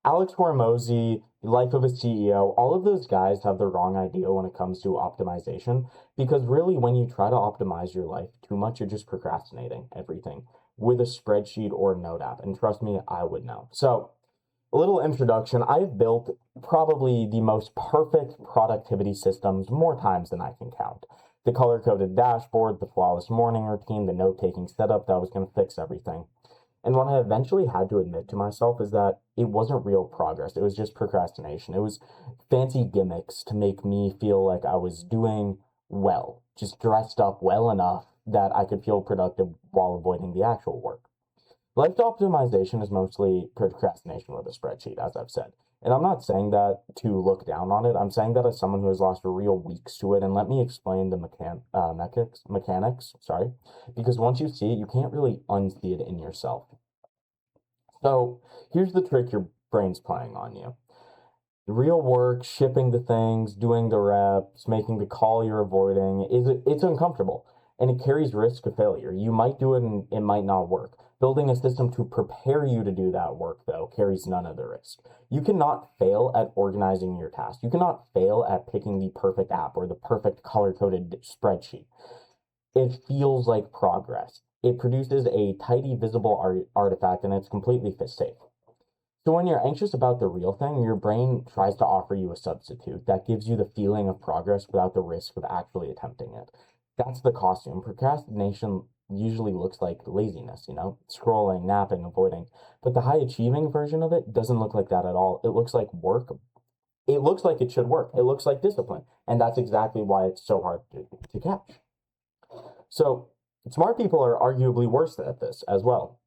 Alex Hormozy, Life of a CEO, all of those guys have the wrong idea when it comes to optimization because really when you try to optimize your life too much, you're just procrastinating everything with a spreadsheet or a note app. And trust me, I would know. So, a little introduction. I've built probably the most perfect productivity systems more times than I can count. The color coded dashboard, the flawless morning routine, the note taking setup that was going to fix everything. And what I eventually had to admit to myself is that it wasn't real progress. It was just procrastination. It was fancy gimmicks to make me feel like I was doing well, just dressed up well enough that I could feel productive while avoiding the actual work. Life optimization is mostly procrastination with a spreadsheet, as I've said. And I'm not saying that to look down on it. I'm saying that as someone who has lost real weeks to it. And let me explain the mechanics, sorry. Because once you see it, you can't really unsee it in yourself. So here's the trick your brain's playing on you. The real work, shipping the things, doing the reps, making the call you're avoiding, it's uncomfortable and it carries risk of failure. You might do it and it might not work. Building a system to prepare you to do that work, though, carries none of the risk. You cannot fail at organizing your tasks. You cannot fail at picking the perfect app or the perfect color-coded spreadsheet. It feels like progress. It produces a tidy, visible artifact, and it's completely safe. So when you're anxious about the real thing, your brain tries to offer you a substitute that gives you the feeling of progress without the risk of actually attempting it. That's the costume. Procrastination usually looks like laziness, scrolling, napping, avoiding. But the high achieving version of it doesn't look like that at all. It looks like work. It looks like it should work. It looks like discipline. And that's exactly why it's so hard to catch. So smart people are arguably worse at this as well.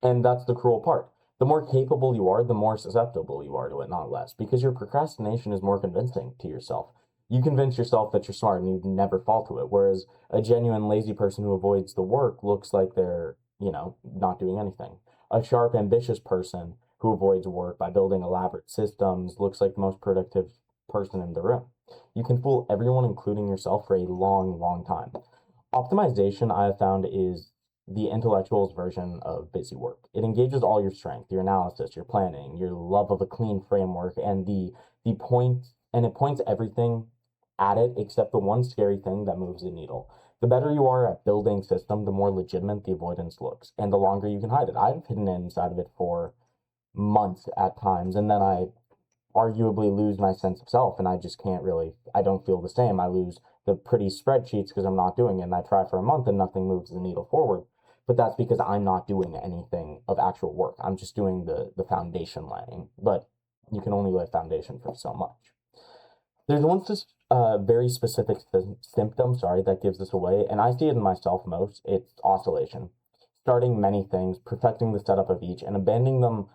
And that's the cruel part. The more capable you are, the more susceptible you are to it, not less, because your procrastination is more convincing to yourself. You convince yourself that you're smart and you'd never fall to it, whereas a genuine lazy person who avoids the work looks like they're, not doing anything. A sharp, ambitious person who avoids work by building elaborate systems looks like the most productive person in the room. You can fool everyone, including yourself, for a long, long time. Optimization, I have found, is the intellectual's version of busy work. It engages all your strength, your analysis, your planning, your love of a clean framework, and it points everything at it except the one scary thing that moves the needle. The better you are at building system, the more legitimate the avoidance looks, and the longer you can hide it. I've hidden inside of it for months at times, and then I arguably lose my sense of self, and I don't feel the same. I lose the pretty spreadsheets because I'm not doing it, and I try for a month and nothing moves the needle forward. But that's because I'm not doing anything of actual work. I'm just doing the foundation laying. But you can only lay foundation for so much. There's one very specific symptom, that gives this away, and I see it in myself most. It's oscillation. Starting many things, perfecting the setup of each, and abandoning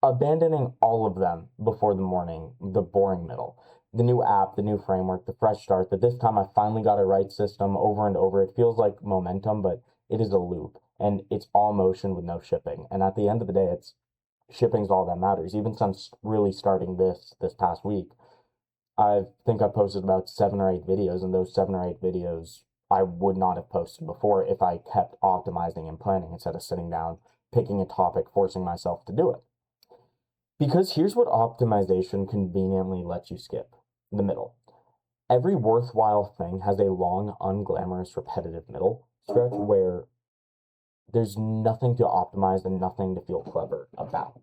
all of them before the boring middle. The new app, the new framework, the fresh start, that this time I finally got a right system over and over. It feels like momentum, but it is a loop and it's all motion with no shipping. And at the end of the day, shipping's all that matters. Even since really starting this past week, I think I posted about 7 or 8 videos, and those 7 or 8 videos I would not have posted before if I kept optimizing and planning instead of sitting down, picking a topic, forcing myself to do it. Because here's what optimization conveniently lets you skip: the middle. Every worthwhile thing has a long, unglamorous, repetitive middle stretch where there's nothing to optimize and nothing to feel clever about.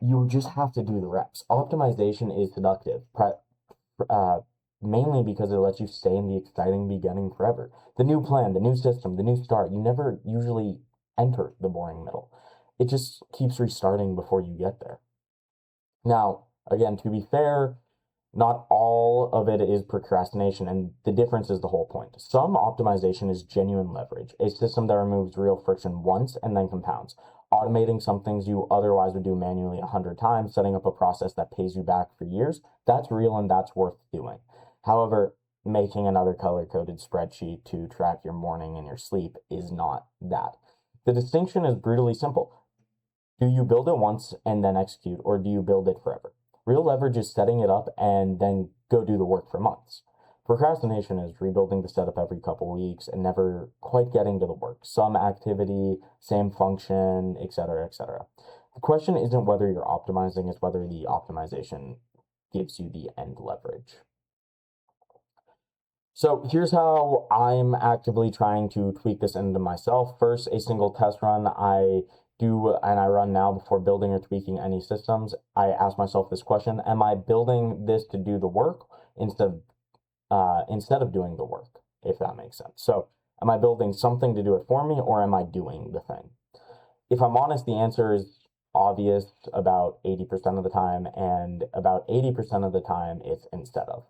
You just have to do the reps. Optimization is seductive, mainly because it lets you stay in the exciting beginning forever. The new plan, the new system, the new start, you never usually enter the boring middle. It just keeps restarting before you get there. Now, again, to be fair, not all of it is procrastination, and the difference is the whole point. Some optimization is genuine leverage, a system that removes real friction once and then compounds. Automating some things you otherwise would do manually 100 times, setting up a process that pays you back for years, that's real and that's worth doing. However, making another color-coded spreadsheet to track your morning and your sleep is not that. The distinction is brutally simple. Do you build it once and then execute, or do you build it forever? Real leverage is setting it up and then go do the work for months. Procrastination is rebuilding the setup every couple weeks and never quite getting to the work. Some activity, same function, etc., etc. The question isn't whether you're optimizing, it's whether the optimization gives you the end leverage. So here's how I'm actively trying to tweak this into myself. First, a single test run I do and I run now before building or tweaking any systems. I ask myself this question: am I building this to do the work instead of doing the work? If that makes sense. So, am I building something to do it for me, or am I doing the thing? If I'm honest, the answer is obvious about 80% of the time, and about 80% of the time, it's instead of.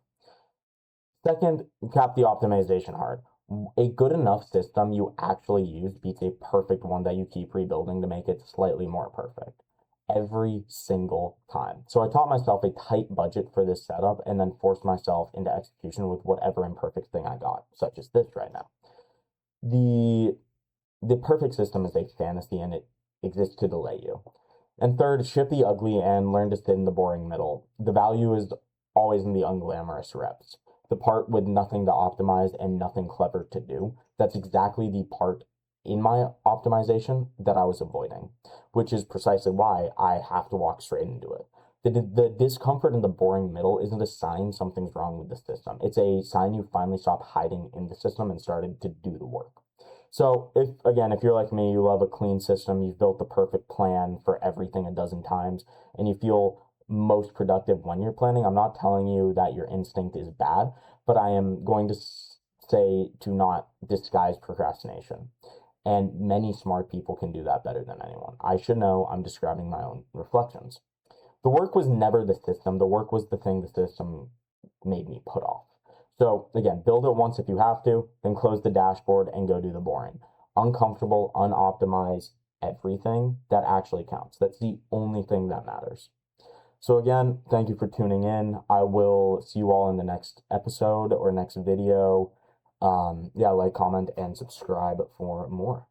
Second, cap the optimization hard. A good enough system you actually use beats a perfect one that you keep rebuilding to make it slightly more perfect every single time. So I taught myself a tight budget for this setup and then forced myself into execution with whatever imperfect thing I got, such as this right now. The the perfect system is a fantasy and it exists to delay you. And third, ship the ugly and learn to sit in the boring middle. The value is always in the unglamorous reps, the part with nothing to optimize and nothing clever to do. That's exactly the part in my optimization that I was avoiding, which is precisely why I have to walk straight into it. The discomfort in the boring middle isn't a sign something's wrong with the system. It's a sign you finally stopped hiding in the system and started to do the work. So if you're like me, you love a clean system, you've built the perfect plan for everything a dozen times, and you feel most productive when you're planning, I'm not telling you that your instinct is bad, but I am going to say to not disguise procrastination. And many smart people can do that better than anyone. I should know, I'm describing my own reflections. The work was never the system, the work was the thing the system made me put off. So again, build it once if you have to, then close the dashboard and go do the boring. Uncomfortable, unoptimized, everything that actually counts. That's the only thing that matters. So again, thank you for tuning in. I will see you all in the next episode or next video. Like, comment, and subscribe for more.